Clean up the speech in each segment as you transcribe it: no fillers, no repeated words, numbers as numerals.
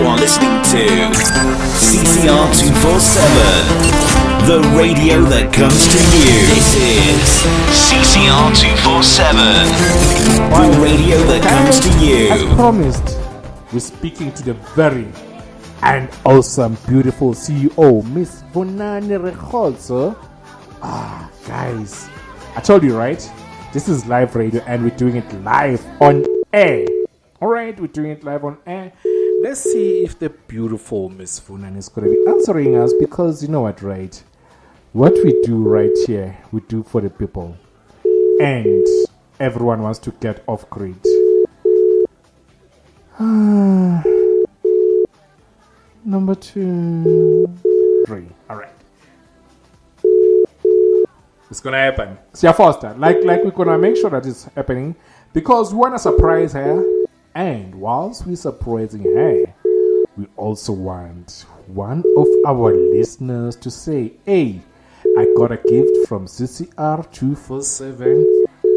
are listening to CCR 247, the radio that comes to you. This is CCR 247, the radio that comes to you. As promised, we're speaking to the very and awesome, beautiful CEO, Miss Vonani Rikhotso. Guys, I told you, right? This is live radio and we're doing it live on air. Alright, we're doing it live on air. Let's see if the beautiful Miss Vonani is going to be answering us, because you know what, right? What we do right here, we do for the people. And everyone wants to get off grid. Number 2, 3. Alright. It's gonna happen. See, Foster, like we're gonna make sure that it's happening, because we wanna surprise her, and whilst we're surprising her, we also want one of our listeners to say, "Hey, I got a gift from CCR 247,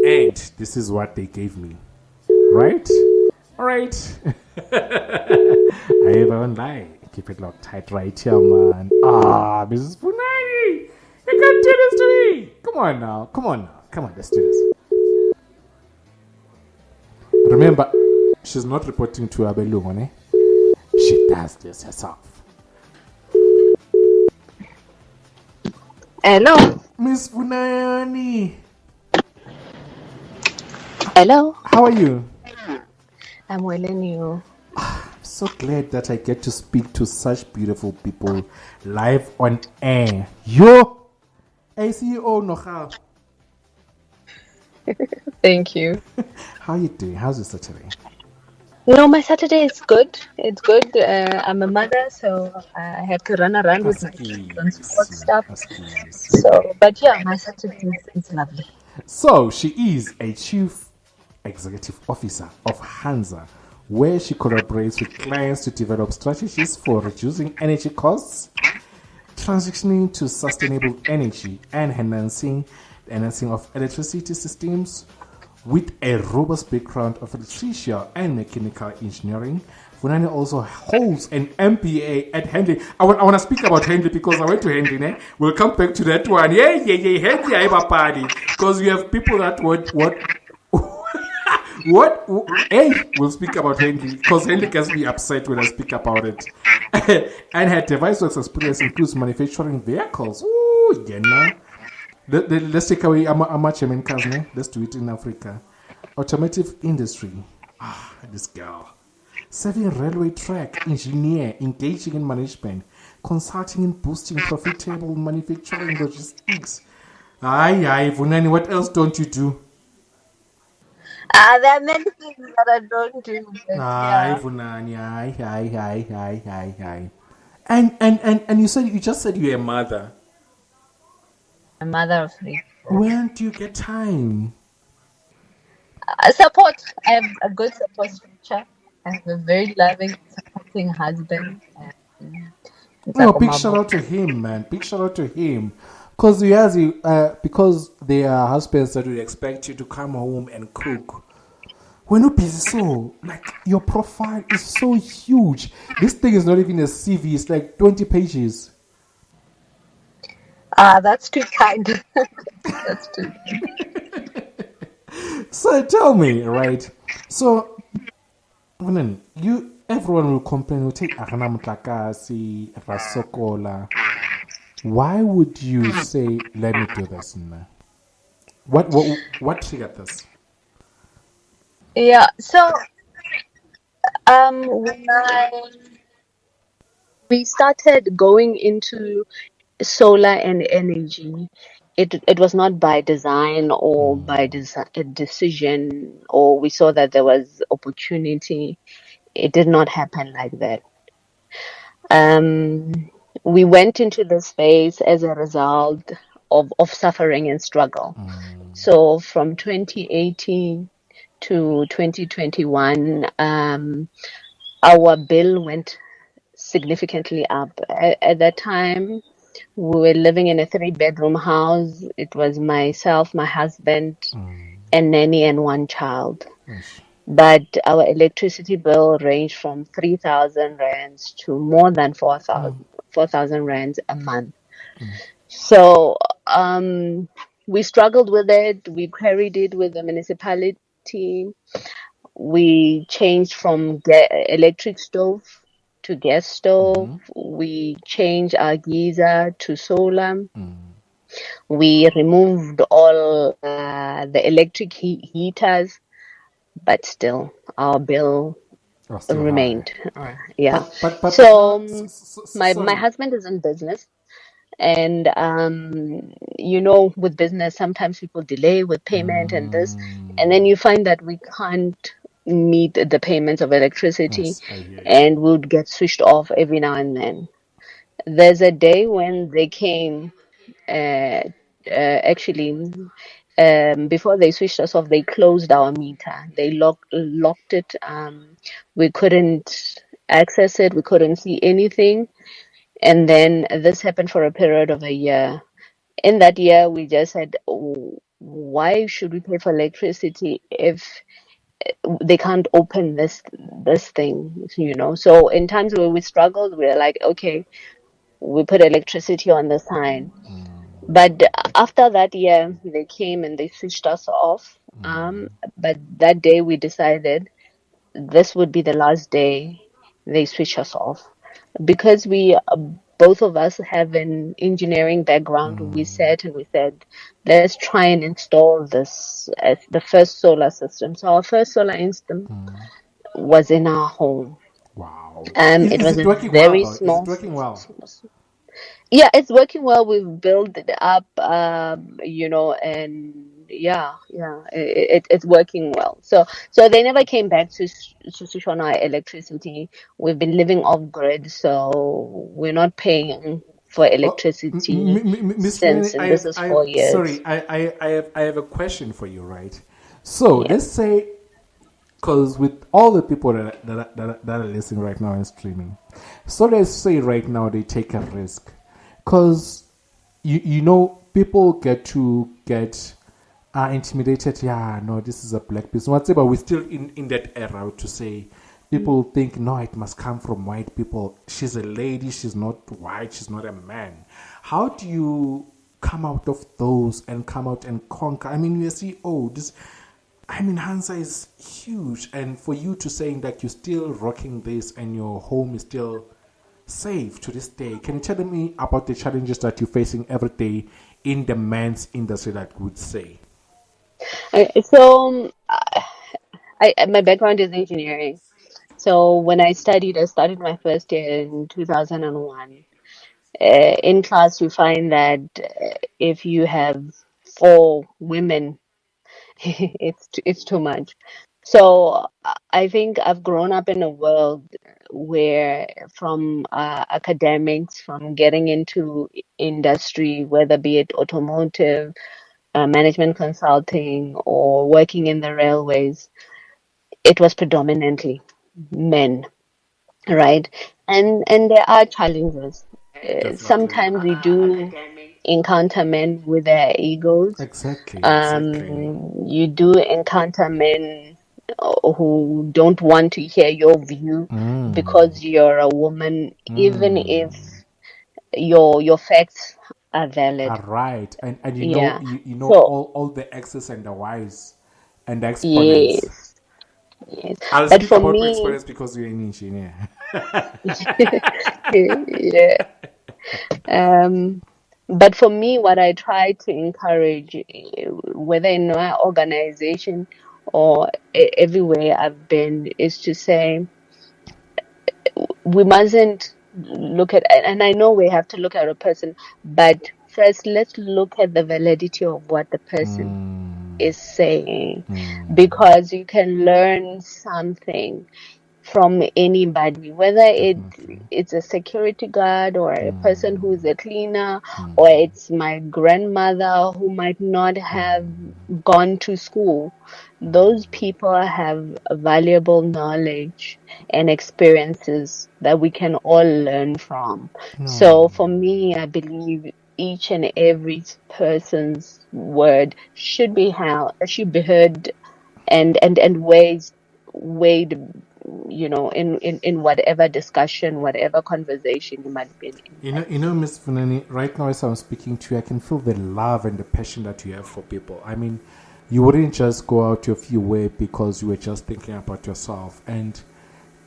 and this is what they gave me." Right? Alright. I won't lie. Keep it locked tight right here, man. Mrs. Vonani, you can't do this to me. Come on now. Come on, let's do this. Remember, she's not reporting to Abelungu, eh? She does this herself. Hello. Miss Vonani. Hello. How are you? I'm well, and you? So glad that I get to speak to such beautiful people live on air. Yo, CEO Nohal. Thank you. How you doing? How's your Saturday? No, my Saturday is good. It's good. I'm a mother, so I have to run around with my kids and sports stuff. So, but yeah, my Saturday is lovely. So she is a chief executive officer of Handza, where she collaborates with clients to develop strategies for reducing energy costs, transitioning to sustainable energy, and enhancing of electricity systems. With a robust background of electrician and mechanical engineering, Vonani also holds an MBA at Handley. I want to speak about Handley because I went to Handley. We'll come back to that one. Yeah, Handley, I have a party. Because we have people that what? Hey, we'll speak about Handley because Handley gets me upset when I speak about it. And her device works experience includes manufacturing vehicles. Ooh, yeah, no. Let's take away much cousin. Let's do it in Africa. Automotive industry. This girl. Serving railway track engineer, engaging in management, consulting in boosting profitable manufacturing logistics. Aye, Vonani, what else don't you do? There are many things that I don't do. Aye, Vonani, aye. And you just said you're a mother. A mother of 3. When do you get time? Support. I have a good support structure. I have a very loving, supporting husband. Big shout out to him, man. Big shout out to him. Because their husbands that would expect you to come home and cook. When you're busy, so, like, your profile is so huge. This thing is not even a CV. It's like 20 pages. That's too kind. That's too kind. So tell me, right? So, everyone will complain, will take Akanamutlakasi, Rasokola. Why would you say, let me do this now? What triggered this? Yeah, so when we started going into solar and energy, it was not by design or by a decision, or we saw that there was opportunity. It did not happen like that. We went into the space as a result of suffering and struggle. So from 2018 to 2021, our bill went significantly up. At that time, we were living in a 3-bedroom house. It was myself, my husband, a nanny, and 1 child. but our electricity bill ranged from 3,000 rands to more than 4,000 rands a month. So we struggled with it. We queried it with the municipality. We changed from electric stove to gas stove. We changed our geyser to solar. We removed all the electric heaters, but still our bill Oh, still high. remained. Yeah. But So my sorry. husband is in business, and with business, sometimes people delay with payment and this, and then you find that we can't meet the payments of electricity, Yes, I hear you. and we'll get switched off every now and then. There's a day when they came, uh, actually, before they switched us off, they closed our meter. They locked it. We couldn't access it. We couldn't see anything. And then this happened for a period of a year. In that year, we just said, "Oh, why should we pay for electricity if they can't open this thing?" So in times where we struggled, we were like, okay, we put electricity on the sign. But after that year, they came and they switched us off. But that day we decided this would be the last day they switch us off, because we both of us have an engineering background. We sat and we said, let's try and install this as the first solar system. So our first solar system was in our home. Wow. It Is was it a working well very though? Is it small. working well? Yeah, it's working well. We've built it up, and it's working well. So they never came back to switch on our electricity. We've been living off grid, so we're not paying for Oh, electricity Miss Vonani, since, and this is 4 years. sorry, I have a question for you, right? So Yeah. let's say, because with all the people that are listening right now and streaming, so let's say right now they take a risk, because people get intimidated. Yeah, no, this is a black person. Whatever. We're still in that era to say people think no, it must come from white people. She's a lady. She's not white. She's not a man. How do you come out of those and come out and conquer? I mean, you see, oh, this. I mean, Handza is huge, and for you to saying that you're still rocking this and your home is still safe to this day, can you tell me about the challenges that you're facing every day in the men's industry? That would say. So my background is engineering. So when I started my first year in 2001. In class, you find that if you have four women, it's too much. So I think I've grown up in a world where, from academics, from getting into industry, whether be it automotive, management consulting, or working in the railways, it was predominantly men, right? And there are challenges. Definitely. Sometimes we do encounter men with their egos. Exactly, exactly. You do encounter men who don't want to hear your view because you're a woman, even if your facts are valid. Are right, and Yeah. you know So all the X's and the Y's and the exponents. yes, yes. I'll But speak for about me, exponents because you're an engineer. yeah. Um, but for me, what I try to encourage, whether in my organization or everywhere I've been, is to say we mustn't look at, and I know we have to look at a person, but first let's look at the validity of what the person is saying, because you can learn something from anybody, whether Definitely. it's a security guard or a person who's a cleaner, or it's my grandmother who might not have gone to school. Those people have valuable knowledge and experiences that we can all learn from. No. So for me, I believe each and every person's word should be heard and weighed weighed, in whatever discussion, whatever conversation you might be in. Miss Vonani, right now as I'm speaking to you, I can feel the love and the passion that you have for people. I mean, you wouldn't just go out of your way because you were just thinking about yourself. And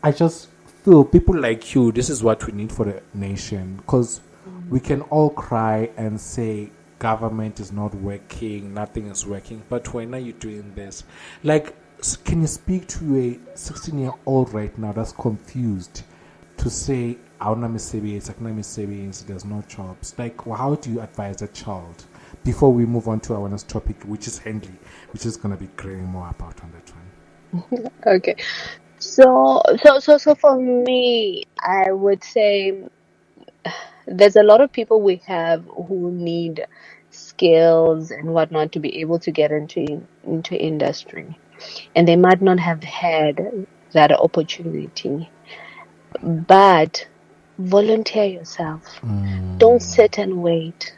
I just feel people like you, this is what we need for the nation. Because we can all cry and say government is not working, nothing is working. But when are you doing this? Like, can you speak to a 16-year-old right now that's confused to say, there's no jobs? Like, how do you advise a child? Before we move on to our next topic, which is Henley, which is going to be creating more about on that one. Okay. So for me, I would say there's a lot of people we have who need skills and whatnot to be able to get into industry, and they might not have had that opportunity. But volunteer yourself. Don't sit and wait.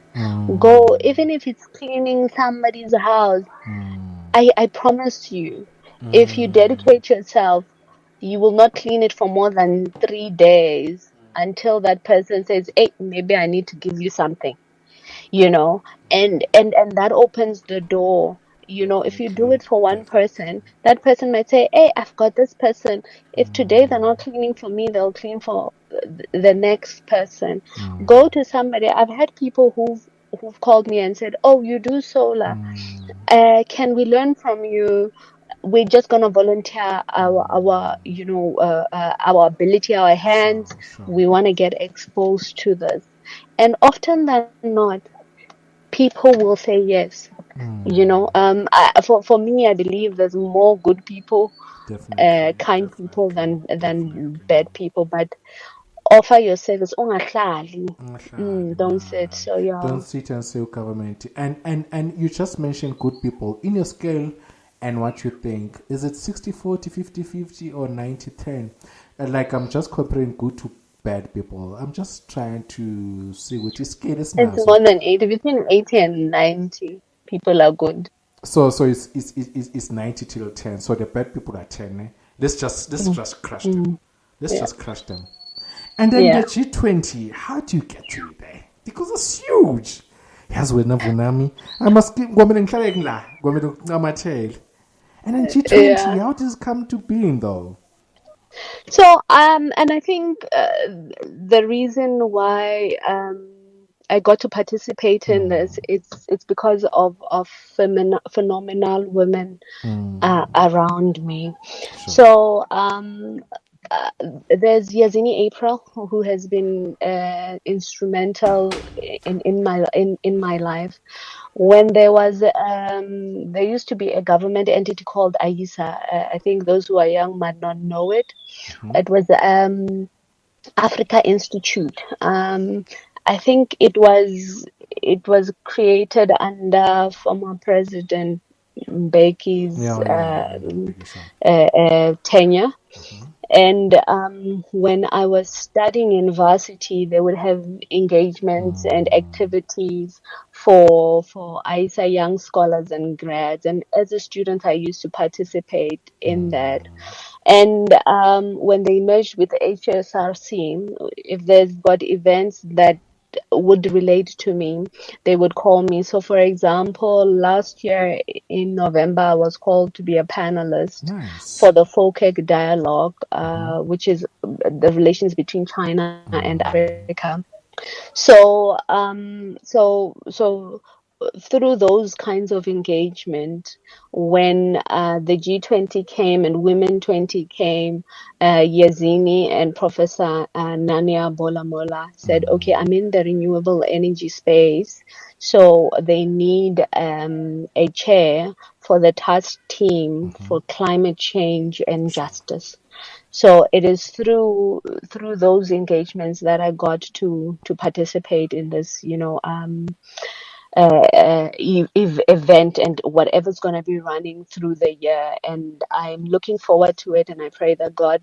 Go, even if it's cleaning somebody's house. I promise you, if you dedicate yourself, you will not clean it for more than 3 days until that person says, "Hey, maybe I need to give you something," and that opens the door. If you do it for one person, that person might say, "Hey, I've got this person. If today they're not cleaning for me, they'll clean for the next person." Go to somebody. I've had people who've called me and said, "Oh, you do solar. Can we learn from you? We're just gonna volunteer our ability, our hands. Sure. We want to get exposed to this." And often than not, people will say yes. For me, I believe there's more good people, kind people than bad people. But offer your service. Don't sit. So yeah. Don't sit and say government. And you just mentioned good people. In your scale and what you think, is it 60-40, 50-50, or 90-10? Like, I'm just comparing good to bad people. I'm just trying to see which is scale is now. It's more than 80. Between 80 and 90 people are good. So it's 90 till 10. So the bad people are 10. Let's just crush them. Let's just crush them. And then the G20, how do you get to there? Because it's huge. Here's where Vonani. I must keep going and carrying la. My tail. And then G20, how does it come to being though? So and I think the reason why I got to participate in this, it's because of phenomenal women around me. Sure. So there's Yazini April, who has been instrumental in my life. When there used to be a government entity called AISA. I think those who are young might not know it. It was Africa Institute. I think it was created under former President Mbeki's tenure. And when I was studying university, they would have engagements and activities for ISA young scholars and grads. And as a student, I used to participate in that. And when they merged with HSRC, if there's got events that would relate to me, they would call me. So, for example, last year in November, I was called to be a panelist for the FOCAC dialogue, which is the relations between China and Africa. So, through those kinds of engagement, when the G20 came and Women 20 came, Yazini and Professor Nania Bolamola said, "Okay, I'm in the renewable energy space, so they need a chair for the task team for climate change and justice." So it is through those engagements that I got to participate in this, event and whatever's going to be running through the year. And I'm looking forward to it, and I pray that God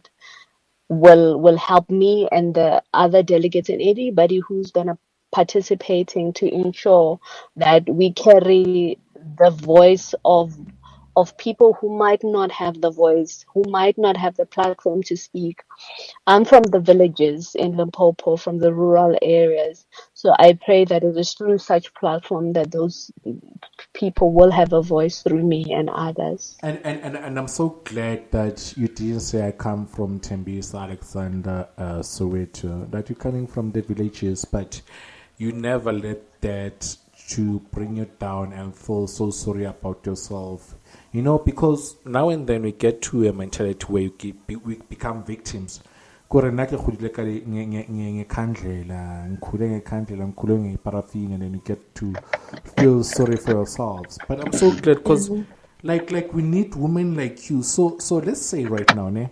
will help me and the other delegates and anybody who's going to participating to ensure that we carry the voice of of people who might not have the voice, who might not have the platform to speak. I'm from the villages in Limpopo, from the rural areas. So I pray that it is through such platform that those people will have a voice through me and others. And I'm so glad that you didn't say I come from Tembisa, Alexander, Soweto, that you're coming from the villages, but you never let that to bring you down and feel so sorry about yourself. You know, because now and then we get to a mentality where we become victims. Kore nna ke godile ka ngekhandlela ngikhule ngekhandlela ngikhule ngeparafini, and then you get to feel sorry for yourselves. But I'm so glad because like we need women like you. So let's say right now, ne,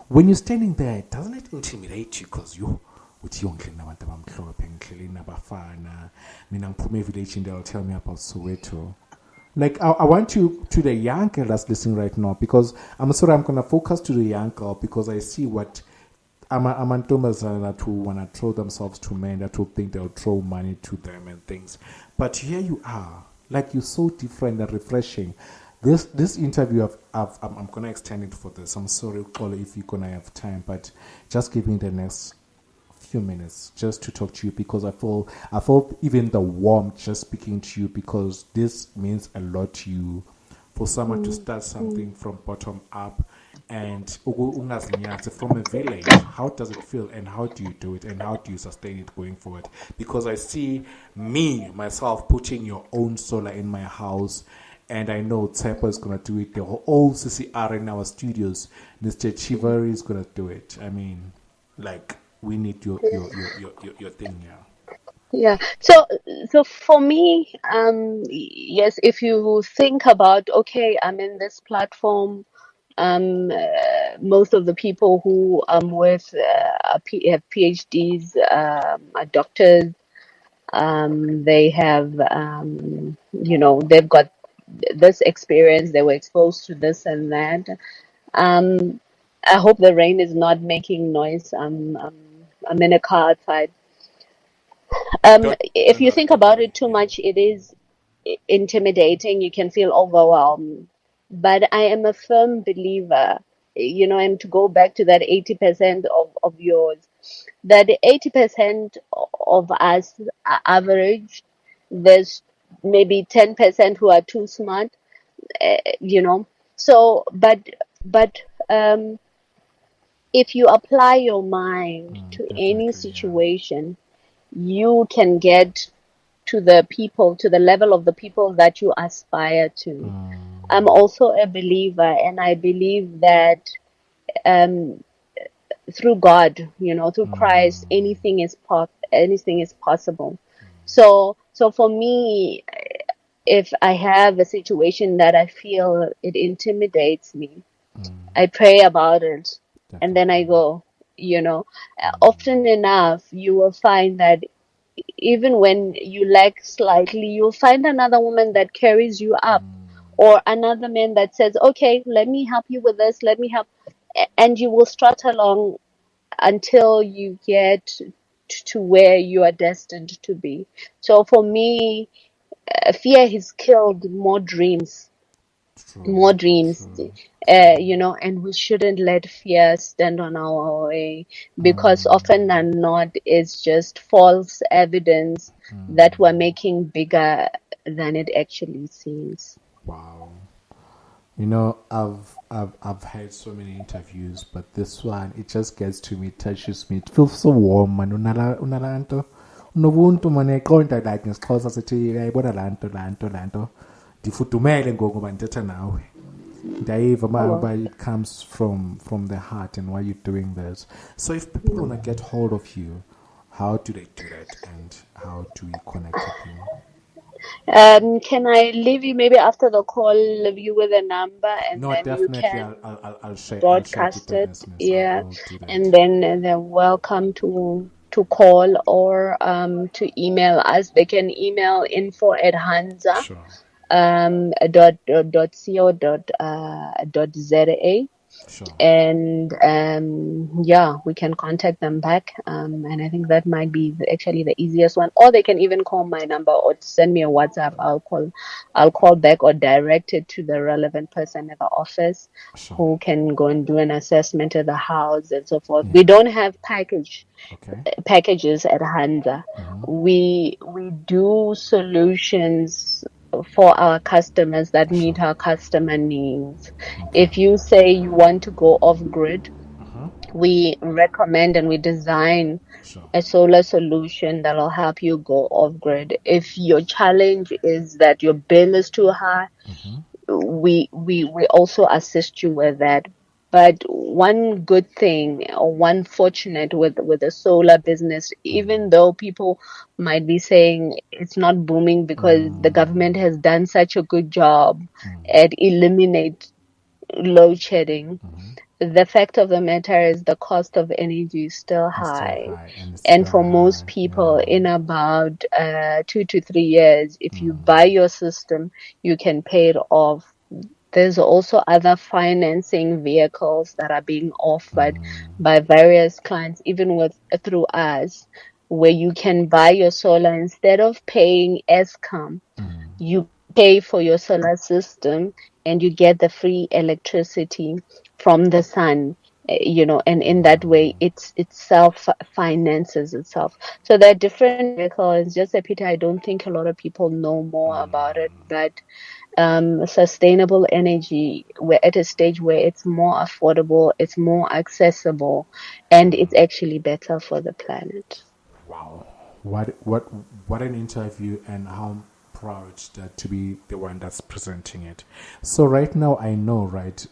when you're standing there, doesn't it intimidate you? Because you uthi yonke nabantu abamhlophe ngihleli nabafana mina ngiphume village and they'll tell me about Soweto. Like I want you to the young girl that's listening right now, because I'm sorry, I'm gonna focus to the young girl because I see what amantombazana that will wanna throw themselves to men, that will think they'll throw money to them and things. But here you are, like you're so different and refreshing. This interview I'm gonna extend it for this. I'm sorry, Kolo, if you're gonna have time, but just give me the next few minutes just to talk to you, because I feel even the warmth just speaking to you, because this means a lot to you, for someone to start something from bottom up and from a village. How does it feel, and how do you do it, and how do you sustain it going forward? Because I see myself putting your own solar in my house, and I know Tsepo is going to do it. The whole CCR in our studios, Mr. Chivari is going to do it. I mean, like, we need your thing now. Yeah. So for me, yes, if you think about, okay, I'm in this platform, most of the people who with have PhDs, are doctors, they have, they've got this experience, they were exposed to this and that. I hope the rain is not making noise. I'm in a car outside. If you think about it too much, it is intimidating. You can feel overwhelmed. But I am a firm believer, and to go back to that 80% of yours, that 80% of us are average. There's maybe 10% who are too smart, So, but if you apply your mind to any situation, you can get to the level of the people that you aspire to. I'm also a believer, and I believe that through God, through Christ, anything is possible. So for me, if I have a situation that I feel it intimidates me, I pray about it, and then I go. Often enough, you will find that even when you lack slightly, you'll find another woman that carries you up, or another man that says, okay, let me help you with this, let me help. And you will strut along until you get to where you are destined to be. So for me, fear has killed more dreams. And we shouldn't let fear stand on our way, because often than not, it's just false evidence that we're making bigger than it actually seems. Wow. I've had so many interviews, but this one, it just gets to me, touches me. It feels so warm, man. Unalanto. Unobuntu man, contact like ngisixhosa sithi ayibona lanto. Ndifuthumele ngoku bandithetha nawe. Ndayiva but it comes from the heart and why you're doing this. So if people want to get hold of you, how do they do that, and how do you connect with you? Can I leave you maybe after the call, leave you with a number, and No, then definitely. you can I'll share broadcast the it? business. Yeah, I'll do that. and then they're welcome to call or to email us. They can email info@handza Sure. .co.za, Sure. And we can contact them back, and I think that might be actually the easiest one. Or they can even call my number or send me a WhatsApp. I'll call back or direct it to the relevant person at the office, Sure. who can go and do an assessment of the house and so forth. We don't have packages at Handza. We do solutions for our customers that meet our customer needs. If you say you want to go off grid, we recommend and we design Sure. a solar solution that'll help you go off grid. If your challenge is that your bill is too high, we also assist you with that. But one good thing, or one fortunate with the solar business, even though people might be saying it's not booming because the government has done such a good job at eliminate load shedding, the fact of the matter is the cost of energy is still high. And for most people, in about 2 to 3 years, if you buy your system, you can pay it off. There's also other financing vehicles that are being offered by various clients, even through us, where you can buy your solar instead of paying Eskom. You pay for your solar system and you get the free electricity from the sun. And in that way, it self finances itself. So there are different vehicles. It's just a pity I don't think a lot of people know more about it, but sustainable energy, we're at a stage where it's more affordable, it's more accessible, and it's actually better for the planet. Wow, what an interview, and how proud that to be the one that's presenting it. So right now I know, right,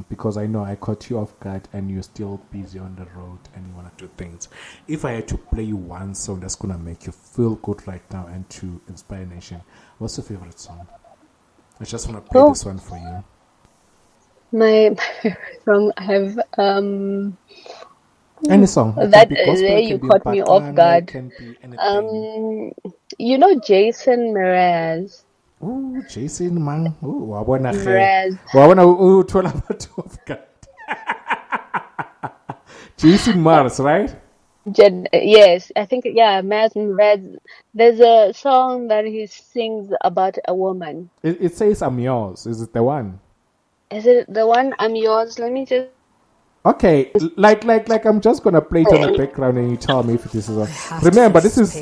because I know I caught you off guard and you're still busy on the road and you want to do things. If I had to play you one song that's gonna make you feel good right now and to inspire nation, what's your favorite song? I just want to play this one for you. My favorite song, I have any song. That there you caught me off guard. Can be anything. Jason Mraz. Ooh, Jason man. Ooh, Mraz. Off guard. Jason Mars, right? Yes, I think Mraz. There's a song that he sings about a woman. It says "I'm yours." Is it the one? Is it the one? I'm yours. Let me just. Okay, like I'm just gonna play it on the background and you tell me if this is a... Remember, this is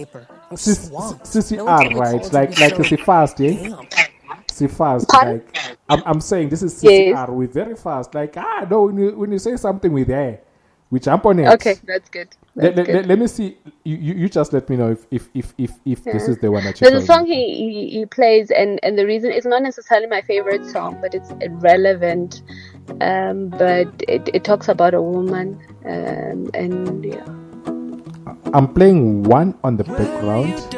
CCR, right? Like it's fast, yeah? See fast, Pardon? like I'm saying this is CCR. We're very fast. Like no, when you say something, we're there. We jump on it. Okay, that's good. Let me see. You just let me know if this is the one that you. There's a song he plays, and the reason it's not necessarily my favorite song, but it's relevant. But it talks about a woman, and yeah. I'm playing one on the background.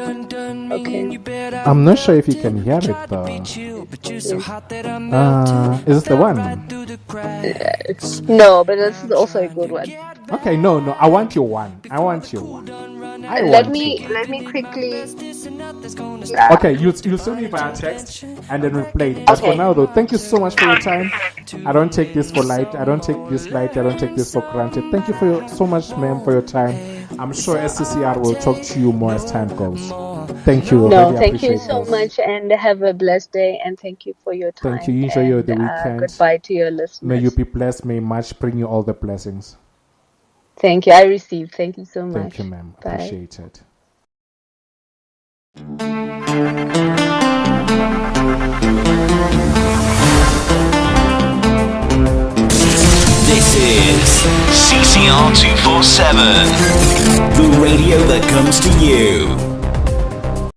Okay. I'm not sure if you can hear it though. Is it the one? No, but this is also a good one. Okay, no, I want your one. Let me quickly. Okay, you'll send me via text and then we'll play it. But for now though, thank you so much for your time. I don't take this for light. I don't take this for granted. Thank you so much, ma'am, for your time. I'm sure SCCR will talk to you more as time goes. Thank you. Thank you so much, and have a blessed day, and thank you for your time. Thank you. Enjoy the weekend. Goodbye to your listeners. May you be blessed. May March bring you all the blessings. Thank you. I receive. Thank you so much. Thank you, ma'am. Bye. Appreciate it. This is CCR 247, the radio that comes to you.